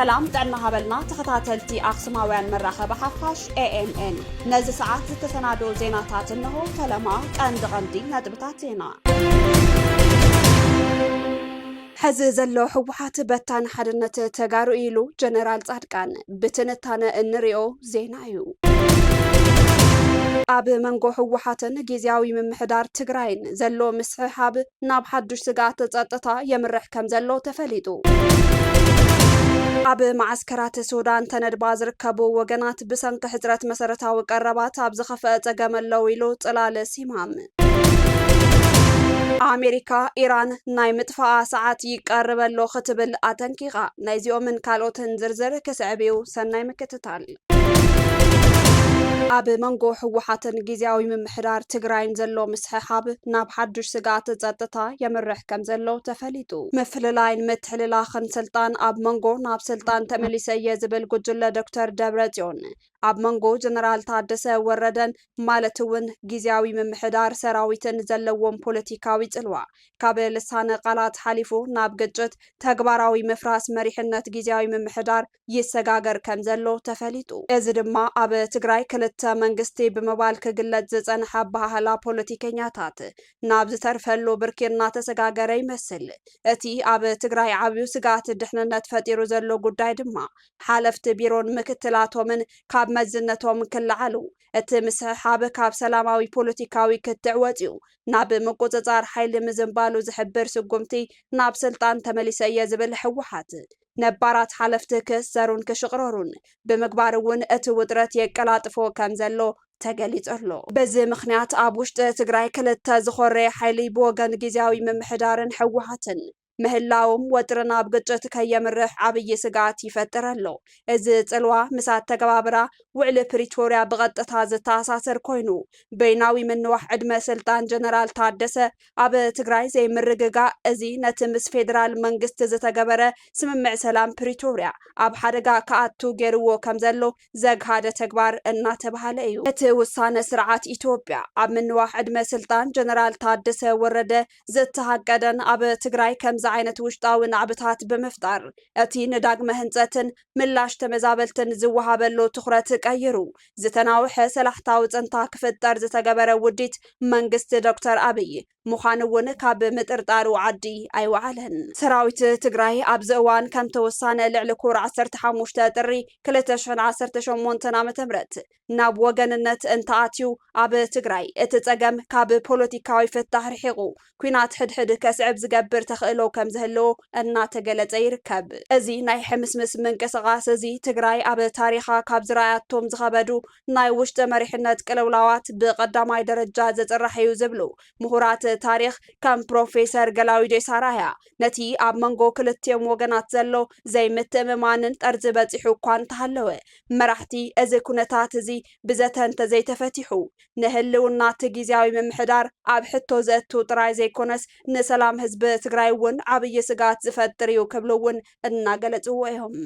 سلام دعنا هبلنا تخطاتلتي أقسماويان مراخة بحفاش AMN نزي ساعات تتسنادو زيناتات انه فلما غندي ندبتاتينا حز زلو حوحات بتان حدنت تغارو إلو جنرال صادقان بتنتانا النريو زينايو أب منغو حوحاتن جيزياوي من محدار تغراين زلو مسححاب ناب حدوش سقات تزاتتا يمرح كم زلو تفليدو أب معسكرات السودان تند بازر كابو وجنات بسنك حزرات مسارتها وقربات أب زخفة تجمع اللويلو طلال سيمام أمريكا إيران نايمت فا ساعات يقرب اللو ختبل أتنكيغا نايزيو من كالوتن زرزر كسعبيو سناي مكتتال أب منغو حوحاتن جيزياوي من محرار تغراين زلو مسححاب ناب حدوش سقات تزاتتا يمرح كم زلو تفليتو مفللاين متحللاخن سلطان أب منغو ناب سلطان تمليسي يزبل قجل دكتور دابراتيون أب منغو جنرال تادسة وردن مالتون جيزياوي من محدار سراويتن زلوون بوليتيكاوي تلوا كابل لسان قالات حالفو ناب قجت تقباراوي مفراس مريحنت جيزياوي من محدار يسقاقر كم زلو تفليتو ازدما أب تغراي كلت منغستي بمبال كغلت زصنح بهالا بوليتيكኛታት ናብ ዝተርፈሉ ብርኪና ተሰጋገረ ይመስል እቲ ኣብ ትግራይ ዓብዩ ስጋት ድሕንነት ፈጢሩ ዘሎ ጉዳይ ድማ ሓለፍቲ ቢሮን ምክትላቶምን ካብ መዝነቶም ክልዓሉ እቲ ምስሓብ ካብ ሰላማዊ ፖለቲካዊ ክትዕወፅዩ ናብ መቆጻጻር ሓይሊ ምዝንባሉ ዝሕብር ስጉምቲ ናብ ስልጣን ተመሊሰየ ዝብል ሕወሓት ነባራት ሓለፍቲ ክስ ዘሩን ክሽቅረሩን ብምግባርውን እቲ ውጥረት የቀላጥፎ ከም ዘሎ ተገሊጸሎ በዚ ምኽንያት ኣብ ውሽጢ ትግራይ ክልተ ዝኾረ ሓይሊ ብወገን ጊዜያዊ ምምሕዳርን ሕወሓትን ምህላዎም ወጥረና ብግጭት ከየምርሕ ዓብይ ስጋት ይፈጥራሎ እዚ ጽልዋ ምሳት ተገባብራ ውዕል ፕሪቶሪያ ብቐጥታ ዝተኣሳሰር ኮይኑ በይናዊ ምንዋሕ ዕድመ ስልጣን ጀነራል ታደሰ ኣብ ትግራይ ዘይምርግጋ እዚ ነቲ ምስ ፌደራል መንግስቲ ዝተገበረ ስምምዕ ሰላም ፕሪቶሪያ ኣብ ሓደጋ ከኣቱ ገይርዎ ከም ዘሎ ዘግሃደ ተግባር እናተባሃለ እዩ እቲ ውሳነ ስርዓት ኢትዮጵያ ኣብ ምንዋሕ ዕድመ ስልጣን ጀነራል ታደሰ ወረደ ዝተሃቀደን ኣብ ትግራይ ከም عينت وشطاو نعبتات بمفطر اتي نداغمه هنصتن ملاش تمزابلتن زوهابلو تخرت قيرو زتناوح سلاحتاو صنتا كفطر زتغبره وديت منغست دكتور ابي مخانون كاب مطرطارو عدي ايوعلن سراويت تግራይ ኣብ ዘዋን ከም ተወሳነ ልዕሊ ኩር 15 ጥሪ 2018 ዓመተ ምህረት ናብ ወገንነት እንታኣትዩ ኣብ ትግራይ እቲ ጸገም ካብ ፖለቲካዊ ፍታሕ ርሒቁ ኩናት ሕድሕድ ከስዕብ ዝገብር ተኽእሎ ከም ዘህልዎ እናተገለጸ ይርከብ እዚ ናይ ሕምስምስ ምንቅስቓስ እዚ ትግራይ ኣብ ታሪኻ ካብ ዝራያቶም ዝኸበዱ ናይ ውሽጢ መሪሕነት ቅልውላዋት ብቀዳማይ ደረጃ ዘጽራሕ እዩ ዝብሉ ምሁራት ታሪኽ ከም ፕሮፌሰር ገላዊዴ ሳራያ ነቲ ኣብ መንጎ ክልቲኦም ወገናት ዘሎ ዘይምትእምማንን ጠርዝ በፂሑ እኳ እንተሃለወ መራሕቲ እዚ ኩነታት እዚ ብዘተን ተዘይተፈቲሑ ንህልውና እቲ ጊዜያዊ ምምሕዳር ኣብ ሕቶ ዘእቱ ጥራይ ዘይኮነስ ንሰላም ህዝቢ ትግራይ እውን ዓብይ ስጋት ዝፈጥር እዩ ክብሉውን እናገለጽዎ እዮም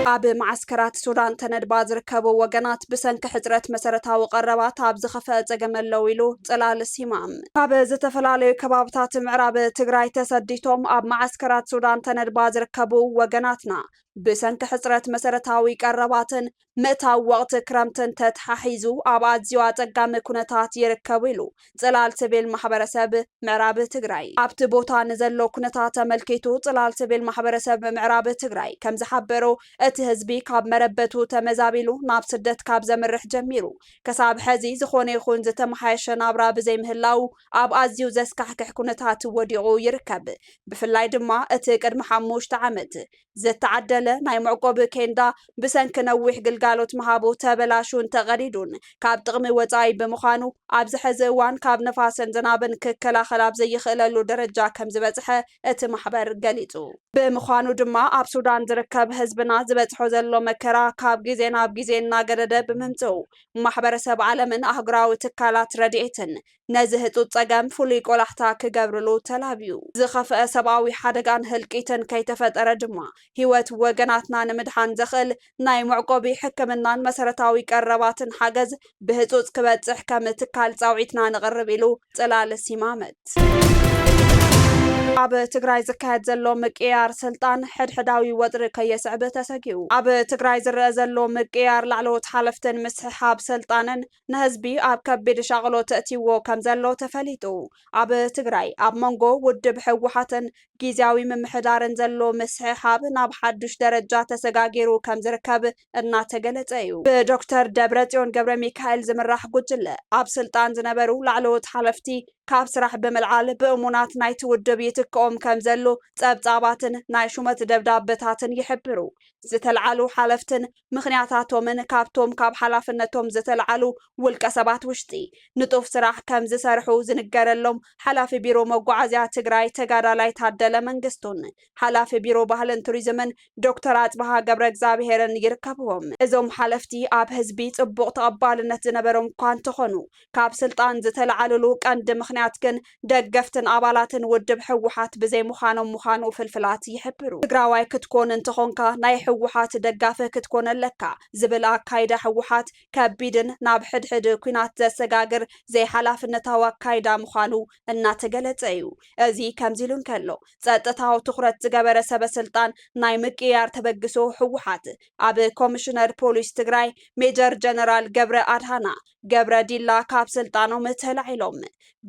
أب معسكرات السودان تندبا زركبو وغنات بسنك حزرت مسارتاو قربات أب زخفة زغمل لويلو طلال السيمام أب زتفلالي كبابتات معراب تغراي تسديتوم أب معسكرات السودان تندبا زركبو وغناتنا بسنك حزرت مسارتاوي قرباتن متا وقت كرامتن تتححيزو أب أزيوات أقام كونتات يركبويلو طلال سبيل محبرسب معراب تغراي أب تبوتا نزلو كونتات ملكيتو طلال سبيل محبرسب معراب تغراي كم زحبرو እቲ ህዝቢ ካብ መረበቱ ተመዛቢሉ ናብ ስደት ካብ ዘምርሕ ጀሚሩ ከሳብ ሕዚ ዝኾነ ይኹን ዝተመሓየሸ ናብራ ብዘይምህላው ኣብ ኣዝዩ ዘስካሕክሕ ኩነታት ወዲቑ ይርከብ ብፍላይ ድማ እቲ ቅድሚ 5 ዓመት ዝተዓደለ ናይ መዕቆብ ኬንዳ ብሰንኪ ነዊሕ ግልጋሎት መሃቡ ተበላሹን ተቐዲዱን ካብ ጥቕሚ ወፃኢ ብምዃኑ ኣብዚ ሕዚ እዋን ካብ ነፋስን ዝናብን ክከላኸል ኣብ ዘይኽእለሉ ደረጃ ከም ዝበፅሐ እቲ ማሕበር ገሊጹ ብምዃኑ ድማ ኣብ ሱዳን ዝርከብ ህዝብና ዝበፅሖ ዘሎ መከራ ካብ ግዜ ናብ ግዜ እናገደደ ብምምጽኡ ማሕበረሰብ ዓለምን ኣህጉራዊ ትካላት ረድኤትን ነዚ ህጡጥ ጸገም ፍሉይ ቆላሕታ ክገብርሉ ተላብዩ ዝኸፍአ ሰብኣዊ ሓደጋን ህልቂትን ከይተፈጠረ ድማ ህይወት ወገናትና ንምድሓን ዘኽእል ናይ መዕቆቢ ሕክምናን መሰረታዊ ቀረባትን ሓገዝ ብህጹጽ ክበጽሕ ከም ትካል ጻውዒትና ንቕርብ ኢሉ ጽላል ሲማመት ኣብ ትግራይ ዝካየድ ዘሎ ምቅያር ስልጣን ሕድሕዳዊ ወጥሪ ከየስዕብ ተሰጊኡ ኣብ ትግራይ ዝረአ ዘሎ ምቅያር ላዕለዎት ሓለፍትን ምስሓብ ስልጣንን ንህዝቢ ኣብ ከቢድ ሻቅሎ ተእትይዎ ከም ዘሎ ተፈሊጡ ኣብ ትግራይ ኣብ መንጎ ውድብ ሕወሓትን ጊዜያዊ ምምሕዳርን ዘሎ ምስሓብ ናብ ሓዱሽ ደረጃ ተሰጋጊሩ ከም ዝርከብ እናተገለጸ እዩ ብዶክተር ደብረጽዮን ገብረ ሚካኤል ዝምራሕ ጉጅለ ኣብ ስልጣን ዝነበሩ ላዕለዎት ሓለፍቲ ካብ ስራሕ ብምልዓል ብእሙናት ናይቲ ውድብ ይትክኦም ከም ዘሎ ጸብጻባትን ናይ ሹመት ደብዳቤታትን ይሕብሩ ዝተልዓሉ ሓለፍትን ምኽንያታቶምን ካብቶም ካብ ሓላፍነቶም ዝተልዓሉ ውልቀ ሰባት ውሽጢ ንጡፍ ስራሕ ከም ዝሰርሑ ዝንገረሎም ሓላፊ ቢሮ መጓዓዝያ ትግራይ ተጋዳላይ ታደለ መንግስቱን ሓላፊ ቢሮ ባህልን ቱሪዝምን ዶክተር አጽባሃ ገብረ እግዚአብሔርን ይርከብዎም እዞም ሓለፍቲ ኣብ ህዝቢ ጽቡቕ ተቐባልነት ዝነበሮም እኳ እንተኾኑ ካብ ስልጣን ዝተልዓሉሉ ቀንዲ ምኽንያት ግን ደገፍትን አባላትን ውድብ ሕወሓት ብዘይ ምዃኖም ምዃኑ ፍልፍላት ይሕብሩ ትግራዋይ ክትኮን እንተኾንካ ናይ ሕወሓት ደጋፊ ክትኮን ኣለካ ዝብል ኣካይዳ ሕወሓት ከቢድን ናብ ሕድሕድ ኩናት ዘሰጋግር ዘይ ሓላፍነታዊ ኣካይዳ ምዃኑ እናተገለጸ እዩ እዚ ከምዚ ኢሉ እንከሎ ጸጥታዊ ትኹረት ዝገበረ ሰበስልጣን ናይ ምቅያር ተበግሶ ሕወሓት ኣብ ኮሚሽነር ፖሊስ ትግራይ ሜጀር ጀነራል ገብረ አድሃና ገብረ ዲላ ካብ ስልጣኖም ተላዒሎም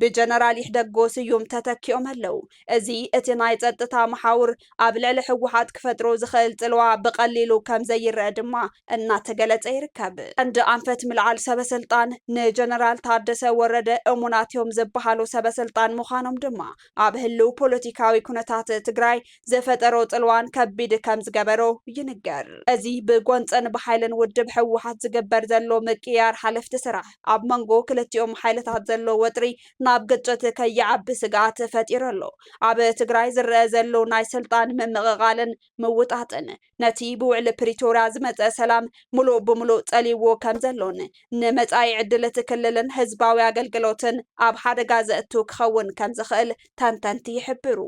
ብጀነራል ይሕደጎ ስዩም ተተኪኦም ኣለው እዚ እቲ ናይ ጸጥታ መሓውር ኣብ ልዕሊ ሕወሓት ክፈጥሮ ዝኽእል ጽልዋ ብቐሊሉ ከም ዘይርአ ድማ እናተገለጸ ይርከብ እንደ ኣንፈት ምልዓል ሰበስልጣን ንጀነራል ታደሰ ወረደ እሙናትዮም ዝበሃሉ ሰበስልጣን ምዃኖም ድማ ኣብ ህልው ፖለቲካዊ ኩነታት ትግራይ ዘፈጠሮ ጽልዋን ከቢድ ከም ዝገበሮ ይንገር እዚ ብጎንፀን ብሓይልን ውድብ ሕወሓት ዝግበር ዘሎ ምቅያር ሓለፍቲ ስራሕ ኣብ መንጎ ክልቲኦም ሓይልታት ዘሎ ወጥሪ ናብ ግጭት ከይዓቢ ስጋት ፈጢሩ ኣሎ ኣብ ትግራይ ዝረአ ዘሎ ናይ ስልጣን ምምቕቓልን ምውጣጥን ነቲ ብውዕሊ ፕሪቶርያ ዝመፀ ሰላም ሙሉእ ብምሉእ ጸሊዎ ከም ዘሎን ንመጻኢ ዕድል እቲ ክልልን ህዝባዊ ኣገልግሎትን ኣብ ሓደጋ ዘእቱ ክኸውን ከም ዝኽእል ተንተንቲ ይሕብሩ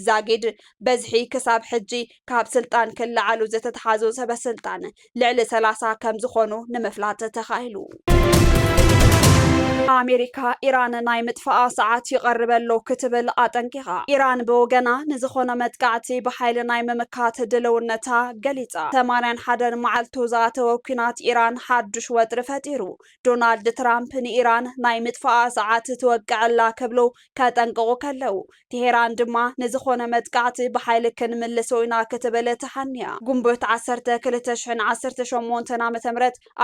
ዛጊድ በዝሒ ክሳብ ሕጂ ካብ ስልጣን ክለዓሉ ዝተተሓዙ ሰበስልጣን ልዕሊ 30 ከም ዝኾኑ ንምፍላጥ ተኻኢሉ ኣሜሪካ ኢራን ናይ ምጥፋኣ ሰዓት ይቐርበሎ ክትብል ኣጠንቂቓ ኢራን ብወገና ንዝኾነ መጥቃዕቲ ብሓይሊ ናይ ምምካት ድልውነታ ገሊጻ 81 መዓልቱ ዝኣተወ ኩናት ኢራን ሓዱሽ ወጥሪ ፈጢሩ ዶናልድ ትራምፕ ንኢራን ናይ ምጥፋኣ ሰዓት ትወቅዕላ ክብሉ ከጠንቅቑ ከለው ቴሄራን ድማ ንዝኾነ መጥቃዕቲ ብሓይሊ ክንምልሶ ኢና ክትብል ተሓንያ ጉንቦት 10 2018 ዓ.ም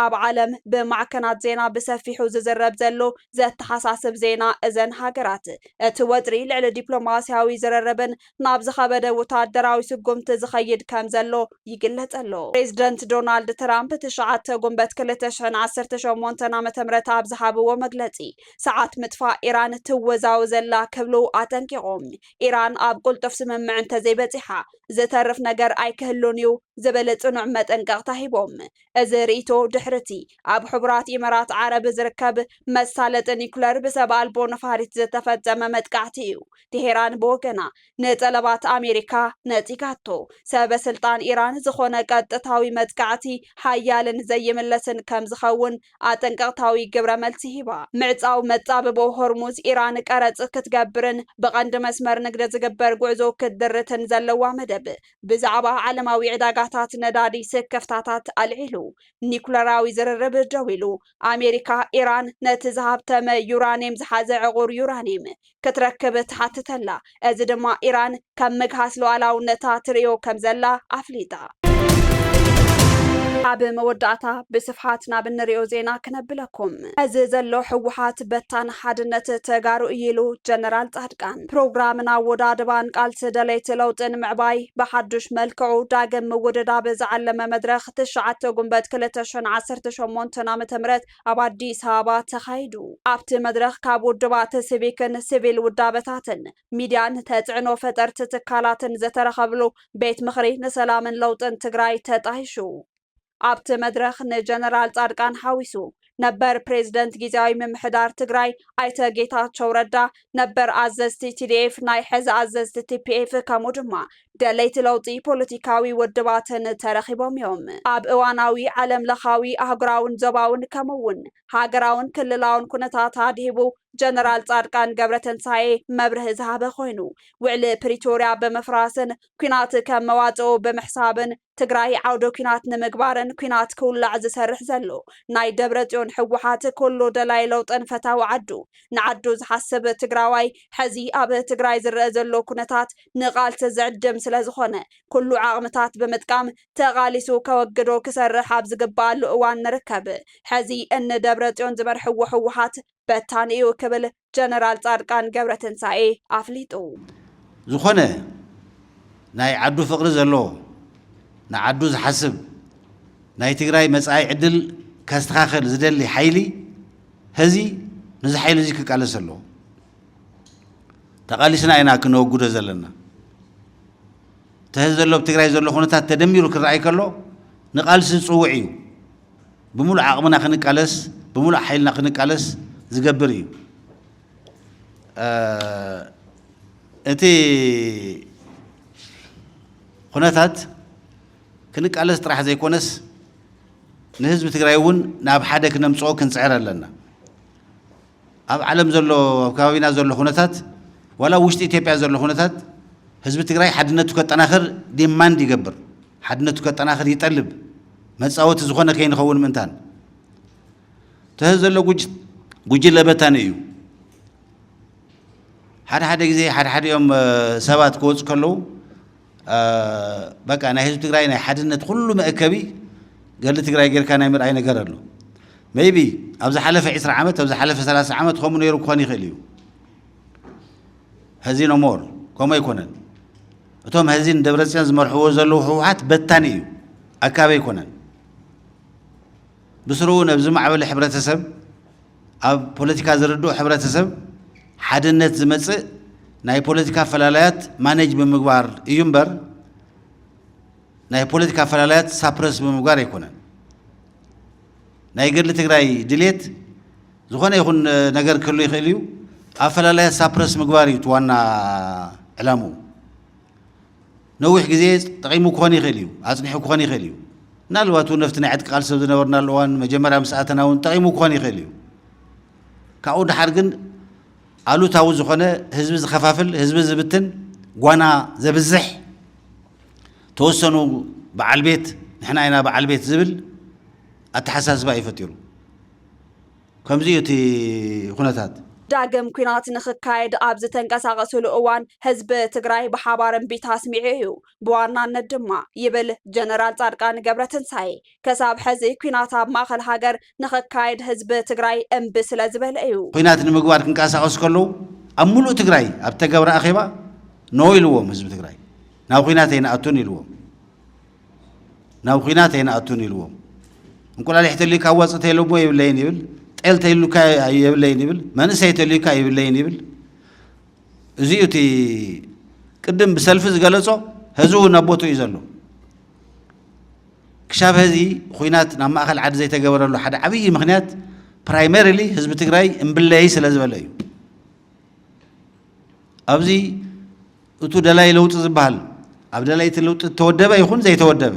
ኣብ ዓለም ብማዕከናት ዜና ብሰፊሑ ዝዝረብ ዘሎ ዘተሓሳስብ ዜና እዘን ሃገራት እቲ ወጥሪ ልዕሊ ዲፕሎማስያዊ ዝረረብን ናብ ዝኸበደ ወታደራዊ ስጉምቲ ዝኸይድ ከም ዘሎ ይግለጽ ኣሎ ፕሬዚደንት ዶናልድ ትራምፕ 9 ጉንበት 2018 ዓ.ም ኣብ ዝሃብዎ መግለጺ ሰዓት ምጥፋእ ኢራን ትወዛወዘላ ክብሉ ኣጠንቂቖም ኢራን ኣብ ቁልጡፍ ስምምዕ እንተዘይበፂሓ ዝተርፍ ነገር ኣይክህሉን እዩ ዝብል ጽኑዕ መጠንቀቕታ ሂቦም እዚ ርእይቶ ድሕርቲ ኣብ ሕቡራት ኢማራት ዓረብ ዝርከብ መሳለጥ ኒኩለር ብሰብ ኣልቦ ነፋሪት ዝተፈጸመ መጥቃዕቲ እዩ ቴሄራን ብወገና ንጠለባት ኣሜሪካ ነጺጋቶ ሰበስልጣን ኢራን ዝኾነ ቀጥታዊ መጥቃዕቲ ሓያልን ዘይምለስን ከም ዝኸውን ኣጠንቀቕታዊ ግብረ መልሲ ሂባ ምዕጻው መጻብቦ ሆርሙዝ ኢራን ቀረጽ ክትገብርን ብቐንዲ መስመር ንግዲ ዝግበር ጉዕዞ ክትድርትን ዘለዋ መደብ ብዛዕባ ዓለማዊ ዕዳጋታት ነዳዲ ስክፍታታት ኣልዒሉ ኒኩለራዊ ዝርርብ ደው ኢሉ ኣሜሪካ ኢራን ነቲ ዝሃብተመ ዩራኒየም ዝሓዘ ዕቑር ዩራኒየም ክትረክብ ትሓትተላ እዚ ድማ ኢራን ከም ምግሃስ ሉዓላውነታ ትርእዮ ከም ዘላ ኣፍሊጣ ኣብ መወዳእታ ብስፍሓት ናብ እንሪኦ ዜና ክነብለኩም እዚ ዘሎ ሕወሓት በታን ሓድነት ተጋሩ ኢሉ ጀነራል ጻድቃን ፕሮግራምና ወዳድባን ቃልሲ ደለይቲ ለውጥን ምዕባይ ብሓዱሽ መልክዑ ዳግም ምውድዳብ ዝዓለመ መድረኽ 9 ጉንበት 2018 ዓ.ም ኣብ ኣዲስ ኣበባ ተኻይዱ ኣብቲ መድረኽ ካብ ውድባት ሲቪክን ሲቪል ውዳበታትን ሚድያን ተጽዕኖ ፈጠርቲ ትካላትን ዝተረኸብሉ ቤት ምኽሪ ንሰላምን ለውጥን ትግራይ ተጣይሹ ኣብቲ መድረኽ ንጀነራል ጻድቃን ሓዊሱ ነበር ፕሬዝደንት ጊዜያዊ ምምሕዳር ትግራይ ኣይተ ጌታቸው ረዳ ነበር ኣዘዝቲ TDF ናይ ሕዚ ኣዘዝቲ TPF ከምኡ ድማ ደለይቲ ለውጢ ፖለቲካዊ ውድባትን ተረኺቦም እዮም ኣብ እዋናዊ ዓለም ለኻዊ ኣህጉራውን ዞባውን ከምኡውን ሃገራውን ክልላውን ኩነታት ኣድሂቡ ጀነራል ጻድቃን ገብረተንሳኤ መብርህ ዝሃበ ኮይኑ ውዕሊ ፕሪቶሪያ በመፍራስን ኩናት ከም መዋጽኦ ብምሕሳብን ትግራይ ዓውደ ኩናት ንምግባርን ኩናት ክውላዕ ዝሰርሕ ዘሎ ናይ ደብረጽዮን ሕወሓት ኩሉ ደላይ ለውጥን ፈታዊ ዓዱ ንዓዱ ዝሓስብ ትግራዋይ ሕዚ ኣብ ትግራይ ዝረአ ዘሎ ኩነታት ንቓልሲ ዝዕድም ስለ ዝኾነ ኩሉ ዓቕምታት ብምጥቃም ተቓሊሱ ከወግዶ ክሰርሕ ኣብ ዝግባአሉ እዋን ንርከብ ሕዚ እን ደብረጽዮን ዝመርሕዎ ሕወሓት በታን እዩ ክብል ጀነራል ጻድቃን ገብረተንሳኤ ኣፍሊጡ ዝኾነ ናይ ዓዱ ፍቕሪ ዘሎ ንዓዱ ዝሓስብ ናይ ትግራይ መጻኢ ዕድል ከስተኻኽል ዝደሊ ሓይሊ ህዚ ነዚ ሓይሊ እዚ ክቃለስ ኣለዎ ተቓሊስና ኢና ክንወግዶ ዘለና ተህዚ ዘሎ ብትግራይ ዘሎ ኩነታት ተደሚሩ ክረኣይ ከሎ ንቓልሲ ዝፅውዕ እዩ ብምሉእ ዓቕምና ክንቃለስ ብምሉእ ሓይልና ክንቃለስ ዝገብር እዩ እቲ ኩነታት ክንቃለስ ጥራሕ ዘይኮነስ ንህዝቢ ትግራይ እውን ናብ ሓደ ክነምፅኦ ክንፅዕር ኣለና ኣብ ዓለም ዘሎ ኣብ ከባቢና ዘሎ ኩነታት ወላ ውሽጢ ኢትዮጵያ ዘሎ ኩነታት ህዝቢ ትግራይ ሓድነቱ ከጠናኽር ዲማንድ ይገብር ሓድነቱ ከጠናኽር ይጠልብ መፃወቲ ዝኾነ ከይንኸውን ምንታን ተህዚ ዘሎ ጉጅለ በታኒ እዩ ሓደ ግዜ ሓደ እዮም ሰባት ክወፁ ከለዉ በቃ ናይ ህዝቢ ትግራይ ናይ ሓድነት ኩሉ መእከቢ ገሊ ትግራይ ጌርካ ናይ ምርኣይ ነገር ኣሎ ሜይቢ ኣብ ዝሓለፈ 20 ዓመት ኣብ ዝሓለፈ 30 ዓመት ከምኡ ነይሩ ክኾን ይኽእል እዩ ህዚ ኖ ሞር ከምኡ ኣይኮነን እቶም ህዚ ደብረጽዮን ዝመርሕዎ ዘለዉ ሕወሓት በታኒ እዩ ኣካበ ኣይኮነን ብስሩኡ ነብዚ ማዕበለ ሕብረተሰብ ኣብ ፖለቲካ ዝርድኡ ሕብረተሰብ ሓድነት ዝመጽእ ናይ ፖለቲካ ፈላላያት ማኔጅ ብምግባር እዩ እምበር ናይ ፖለቲካ ፈላላያት ሳፕረስ ብምግባር ኣይኮነን ናይ ገድሊ ትግራይ ድሌት ዝኾነ ይኹን ነገር ክህሉ ይኽእል እዩ ኣብ ፈላላያት ሳፕረስ ምግባር እዩ ዋና ዕላምኡ ነዊሕ ግዜ ጠቒሙ ክኾን ይኽእል እዩ ኣጽኒሑ ክኾን ይኽእል እዩ ምናልባት እውን ነፍቲ ናይ ዕጥቂ ቃልሲ ኣብ ዝነበርናሉ እዋን መጀመርያ ምስኣተና እውን ጠቒሙ ክኾን ይኽእል እዩ ካብኡ ድሓር ግን ኣሉታዊ ዝኾነ ህዝቢ ዝኸፋፍል ህዝቢ ዝብትን ጓና ዘብዝሕ ተወሰኑ በዓል ቤት ንሕና ኢና በዓል ቤት ዝብል ኣተሓሳስባ ይፈጢሩ ከምዚ እዩ እቲ ኩነታት ዳግም ኩናት ንኽካየድ ኣብ ዝተንቀሳቐስሉ እዋን ህዝቢ ትግራይ ብሓባር እምቢታ ኣስሚዑ እዩ ብዋናነት ድማ ይብል ጀነራል ጻድቃን ገብረተንሳኤ ከሳብ ሕዚ ኩናት ኣብ ማእኸል ሃገር ንኽካየድ ህዝቢ ትግራይ እምቢ ስለ ዝበለ እዩ ኩናት ንምግባር ክንቀሳቐሱ ከለዉ ኣብ ሙሉእ ትግራይ ኣብ ተገብረ ኣኼባ ኖ ኢልዎም ህዝቢ ትግራይ ናብ ኩናት ኣይንኣቱን ኢልዎም ናብ ኩናት ኣይንኣቱን ኢልዎም እንቁላሊሕ ተልዩካ ዋፅእ ተይለሞ የብለይን ይብል ጤል ተይሉካ የብለይን ይብል መንእሰይ ተልዩካ የብለይን ይብል እዚኡ እቲ ቅድም ብሰልፊ ዝገለጾ ህዝቡ ነቦቱ እዩ ዘሎ ክሻብ ህዚ ኩናት ናብ ማእኸል ዓዲ ዘይተገበረሉ ሓደ ዓብዪ ምኽንያት ፕራይመሪሊ ህዝቢ ትግራይ እምብለይ ስለ ዝበለ እዩ ኣብዚ እቱ ደላይ ለውጢ ዝበሃል ኣብ ደላይቲ ለውጢ ተወደበ ይኹን ዘይተወደበ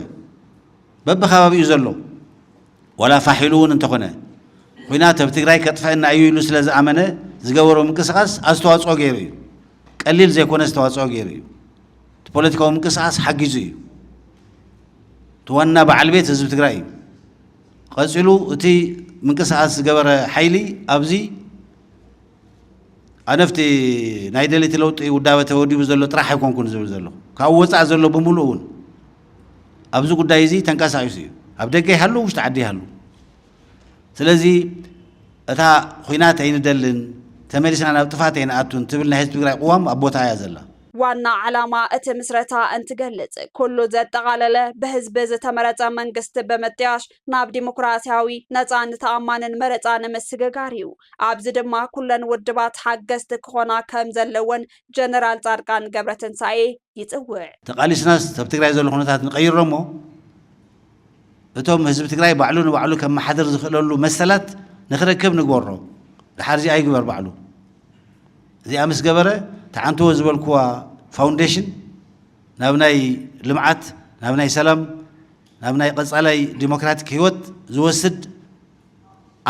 በብኸባቢኡ ዘሎ ወላ ፋሒሉ እውን እንተኾነ ኩናት ኣብ ትግራይ ከጥፍአና እዩ ኢሉ ስለ ዝኣመነ ዝገበሮ ምንቅስቓስ ኣስተዋፅኦ ገይሩ እዩ ቀሊል ዘይኮነ ዝተዋፅኦ ገይሩ እዩ እቲ ፖለቲካዊ ምንቅስቓስ ሓጊዙ እዩ እቲ ዋና በዓል ቤት ህዝቢ ትግራይ እዩ ቀፂሉ እቲ ምንቅስቓስ ዝገበረ ሓይሊ ኣብዚ ኣነፍቲ ናይ ደለይቲ ለውጢ ውዳበ ተወዲቡ ዘሎ ጥራሕ ኣይኮንኩን ዝብል ዘሎ ካብኡ ወፃእ ዘሎ ብምሉእ እውን ኣብዚ ጉዳይ እዚ ተንቀሳቒሱ እዩ ኣብ ደገ ይሃሉ ውሽጢ ዓዲ ይሃሉ ስለዚ እታ ኩናት ኣይንደልን ተመሊስና ናብ ጥፋት ኣይንኣቱን ትብል ናይ ህዝቢ ትግራይ ቅዋም ኣብ ቦታ እያ ዘላ ዋና ዓላማ እቲ ምስረታ እንትገልጽ ኩሉ ዘጠቓለለ ብህዝቢ ዝተመረፀ መንግስቲ ብምጥያሽ ናብ ዲሞክራሲያዊ ነፃን ተኣማንን መረፃ ንምስግጋር እዩ ኣብዚ ድማ ኩለን ውድባት ሓገዝቲ ክኾና ከም ዘለወን ጀነራል ጻድቃን ገብረተንሳኤ ይፅውዕ ተቃሊስናስ ኣብ ትግራይ ዘሎ ኩነታት ንቀይሮ እሞ እቶም ህዝብ ትግራይ ባዕሉ ከም ማሕደር ዝኽእለሉ መሰላት ንኽረክብ ንግበሮ ድሓር እዚ ኣይግበር ባዕሉ እዚኣ ምስ ገበረ ተዓንትዎ ዝበልክዋ ፋውንዴሽን ናብ ናይ ልምዓት ናብ ናይ ሰላም ናብ ናይ ቀጻላይ ዲሞክራቲክ ህይወት ዝወስድ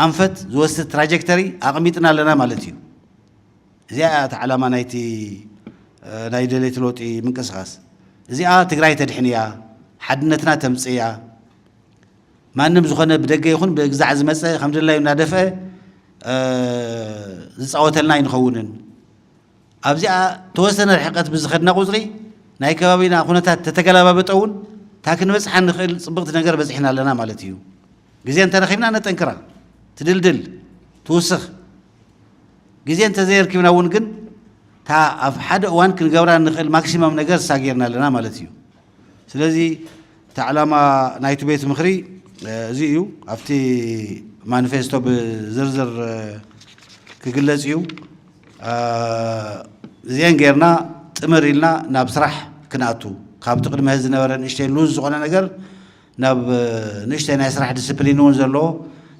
ኣንፈት ዝወስድ ትራጀክተሪ ኣቕሚጥና ኣለና ማለት እዩ እዚኣ እቲ ዓላማ ናይቲ ናይ ደሌት ለውጢ ምንቅስቓስ እዚኣ ትግራይ ተድሕንያ ሓድነትና ተምፅያ ማንም ዝኾነ ብደገ ይኹን ብግዛዕ ዝመፀ ከም ድላዩ እናደፍአ ዝፃወተልና ይንኸውንን ኣብዚኣ ተወሰነ ርሕቀት ብዝኸድና ቁፅሪ ናይ ከባቢና ኩነታት ተተገላባበጠ እውን تا كن بس حن خيل صبغت نجار بس إحنا لنا مالتيو جزين ترخينا نتنكره تدل توسخ جزين تزير كنا ونكن تا أف حد وان كن جورا نخيل ماكسيمم نجار ساجرنا لنا مالتيو سلزي تعلم نايت بيت مخري زيو أفتي مانيفستو بزرزر كجلزيو زين غيرنا تمريلنا نبصرح كناتو خاب تقدم هذا نورن إشتين لوز زغنا نجار نب نشتين يسرح ديسبلين ونزلوا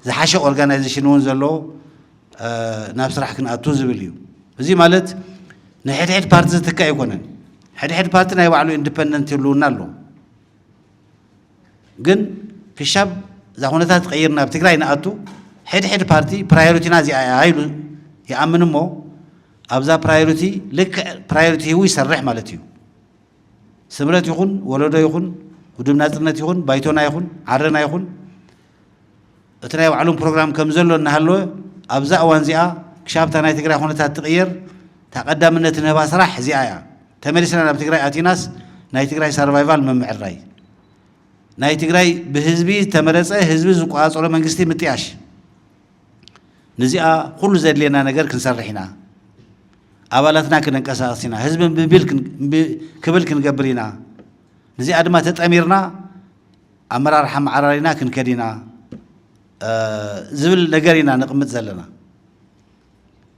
زي حاشة أورجانيزيشن ونزلوا نبصرح كناتو زبليو زي مالت نحد حد بارتز تكا يكونن حد بارتنا يوعلو إندبندنت يلون نالو جن في الشاب إذا هنا تغيرنا بتقرأ ناتو حد بارتي برايورتي نازي عايلو يأمن مو أبزا برايورتي لك برايورتي هو يسرح مالتيو سمرت يخون ولدا يخون ودم ناترنت يخون بايتونا يخون عرنا يخون اتنا يوعلون برنامج كم زلوا نهلو أبزا وانزيا كشاب تنا تقرأ هنا تغير تقدم من نتنبأ صراح زيايا تمرسنا بتقرأ أتيناس ناي تقرأ سرفايفال من معرّي ناي تقرأ بحزبي تمرس حزبي زقاص ولا منجستي متياش نزيا كل زاد لنا نجار كنسرحنا أولاتنا كنا كساسنا حزب ببيل كبل كن جبرينا نزي أدمة تأميرنا أمر رحم عرارينا كن كدينا زبل نجارينا نقمت زلنا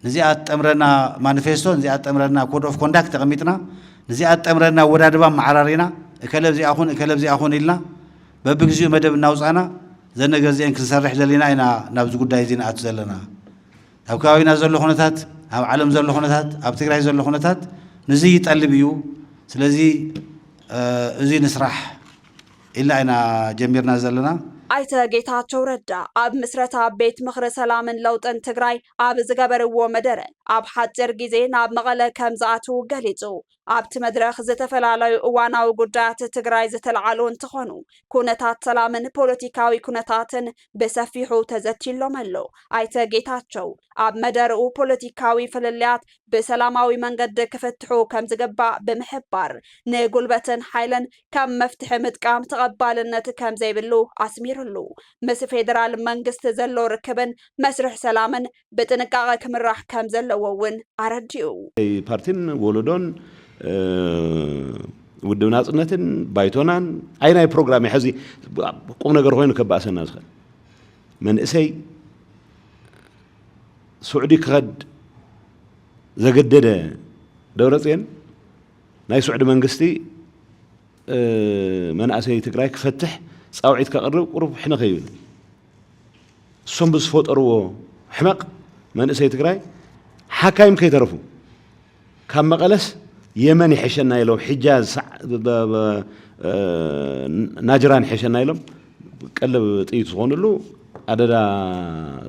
نزي أتأمرنا مانيفستو نزي أتأمرنا كود أوف كوندكت قميتنا نزي أتأمرنا ورادبا معرارينا كلب زي أخون إلنا ببجزيو مدب ناوزانا زين نجازين كنسرح زلنا إنا نبز قد دايزين أتزلنا أو كاوينا زلوا خناتات أو عالم زلوا خناتات أو تقرأ زلوا خناتات نزي تقلبيو سلزي زي نسرح إلا أنا جميرنا زلنا أيتا جيتاتشو ردا أب مسرتا بيت مخر سلامن لوطن تግራይ أب زغبرዎ መደረ أب حجر ጊዜ ናብ መቐለ ከም ዝኣትው ገሊጹ ኣብቲ መድረኽ ዝተፈላላዩ እዋናዊ ጉዳያት ትግራይ ዝተለዓሉ እንትኾኑ ኩነታት ሰላምን ፖለቲካዊ ኩነታትን በሰፊሑ ተዘቲሎም ኣሎ ኣይተ ጌታቸው ኣብ መደረኡ ፖለቲካዊ ፍልልያት በሰላማዊ መንገድ ክፈትሑ ከም ዝገባእ ብምሕባር ንጉልበትን ሓይልን ከም መፍትሒ ምጥቃም ተቐባልነት ከም ዘይብሉ ኣስሚሩሉ ምስ ፌደራል መንግስት ዘሎ ርክብን መስርሕ ሰላምን ብጥንቃቐ ክምራሕ ከም ዘለዎ እውን ኣረዲኡ ፓርቲን ወለዶን ውድብ ናጽነትን ባይቶናን ኣይናይ ፕሮግራም ይሕዚ ቁም ነገር ኮይኑ ከባእሰና ዝኽእል መንእሰይ سعودي كغد زجدد دورتين ناي سعودي منقستي من أسي تقرأي كفتح صاوعيد كقرب قرب حنا خيول صنبس فوت أروه حمق من أسي تقرأي حكايم كي تعرفوا كم مقلس يمني حشنا يلوم حجاز ناجران حشنا يلوم قلب طيب صغون له عدد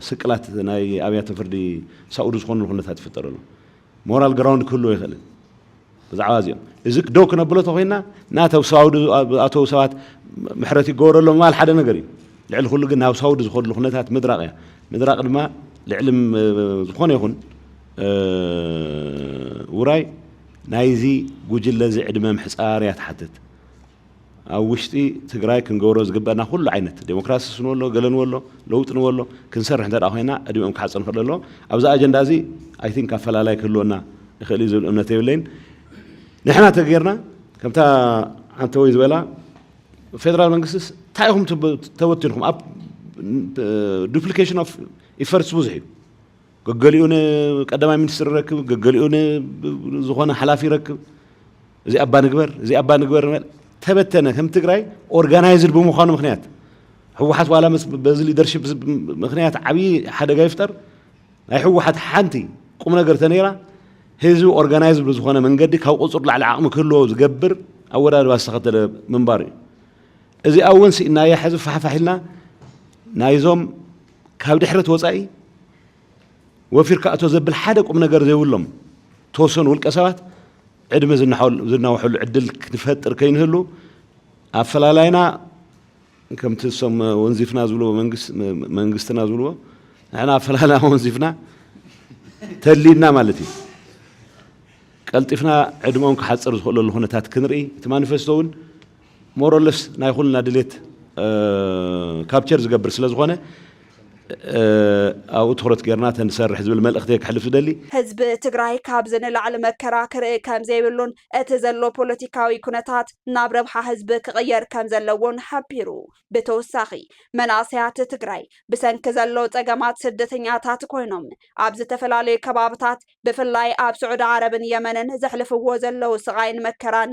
سكلات ناي أبيات فردي سعود صغون له خلنا تفتر له مورال جراوند كله يخلي بزعازيم إذا دوك نبلة طوينا ناتو سعود أتو سوات محرتي جور له مال حدا نجري لعل كله جنا وسعود صغون له خلنا تات مدرق ما العلم صغون يكون وراي نايزي وجل زعد ما محساريات حتت أو وشتي تقرأي كنجورز جبنا كل عينت ديمقراطية سنولو قلنا ولو لوط نولو كنسرح ده أخوينا أديم أمك حسن خلله أبزا أجندة زي I think كفلا لا كلنا خلي زول أمنا تقولين نحنا تغيرنا كم تا عن تويز ولا فيدرال منقصص تايهم توترهم أب duplication of efforts وزحي قليون قدام منستر ركب قليون زخونا حلافي ركب زي أبا نقبر تبتنا كم تقرأي organized بمخانو مخنيات ሕወሓት ዋላ ምስ በዚ ሊደርሺፕ ምክንያት ዓብይ ሓደጋ ይፍጠር ናይ ሕወሓት ሓንቲ ቁም ነገር ተነይራ ህዝቢ ኦርጋናይዝድ ብዝኾነ መንገዲ ካብ ቁፅር ላዕሊ ዓቕሚ ክህልዎ ዝገብር ኣወዳድባ ዝተኸተለ ምንባር እዩ እዚ እውን ሲእናየ ሕዚ ፋሕፋሒልና ናይዞም ካብ ድሕረት ወፃኢ ወፊርካ እቶ ዘብል ሓደ ቁም ነገር ዘይብሎም ተወሰኑ ውልቀ ሰባት ዕድመ ዝናውሕሉ ዕድል ክንፈጥር ከይንህሉ ኣፈላላይና ከምቲ እሶም ወንዚፍና ዝብልዎ መንግስትና ዝብልዎ ንሕና ኣፈላላ ወንዚፍና ተሊድና ማለት እዩ ቀልጢፍና ዕድሞም ክሓፅር ዝኽእለሉ ኩነታት ክንርኢ እቲ ማኒፌስቶ እውን ሞሮለስ ናይ ኩልና ድሌት ካፕቸር ዝገብር ስለ ዝኾነ ኣብኡ ትኩረት ጌርና ተንሰርሕ ዝብል መልእኽቲ ክሕልፍ ዝደሊ ህዝቢ ትግራይ ካብ ዝንላዕሊ መከራከሪ ከም ዘይብሉን እቲ ዘሎ ፖለቲካዊ ኩነታት ናብ ረብሓ ህዝቢ ክቕየር ከም ዘለዎን ሓቢሩ ብተወሳኺ መናእሰያት ትግራይ ብሰንኪ ዘሎ ፀገማት ስደተኛታት ኮይኖም ኣብ ዝተፈላለዩ ከባብታት ብፍላይ ኣብ ስዑድ ዓረብን የመንን ዘሕልፍዎ ዘለው ስቃይን መከራን